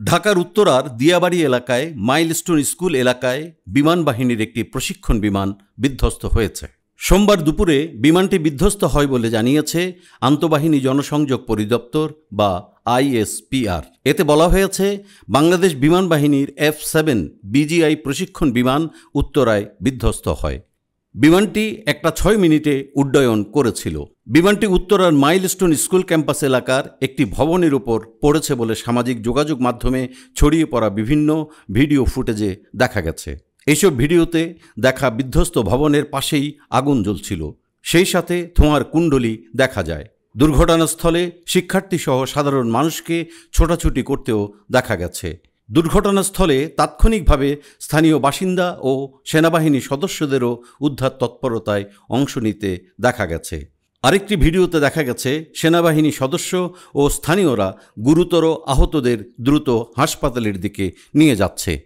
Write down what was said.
ঢাকার উত্তরার দিয়াবাড়ি এলাকায় মাইলস্টোন স্কুল এলাকায় বিমান বাহিনীর একটি প্রশিক্ষণ বিমান বিধ্বস্ত হয়েছে। সোমবার দুপুরে বিমানটি বিধ্বস্ত হয় বলে জানিয়েছে আন্তঃবাহিনী জনসংযোগ পরিদপ্তর বা ISPR। এতে বলা হয়েছে, বাংলাদেশ বিমান বাহিনীর F-7 BGI প্রশিক্ষণ বিমান উত্তরায় বিধ্বস্ত হয়। বিমানটি 1টা 6 মিনিটে উড্ডয়ন করেছিল। বিমানটি উত্তরার মাইলস্টোন স্কুল ক্যাম্পাস এলাকার একটি ভবনের উপর পড়েছে বলে সামাজিক যোগাযোগ মাধ্যমে ছড়িয়ে পড়া বিভিন্ন ভিডিও ফুটেজে দেখা গেছে। এইসব ভিডিওতে দেখা বিধ্বস্ত ভবনের পাশেই আগুন জ্বলছিল, সেই সাথে ধোঁয়ার কুণ্ডলী দেখা যায়। দুর্ঘটনাস্থলে শিক্ষার্থীসহ সাধারণ মানুষকে ছোটাছুটি করতেও দেখা গেছে। দুর্ঘটনাস্থলে তাৎক্ষণিকভাবে স্থানীয় বাসিন্দা ও সেনাবাহিনী সদস্যদেরও উদ্ধার তৎপরতায় অংশ নিতে দেখা গেছে। আরেকটি ভিডিওতে দেখা গেছে সেনাবাহিনী সদস্য ও স্থানীয়রা গুরুতর আহতদের দ্রুত হাসপাতালের দিকে নিয়ে যাচ্ছে।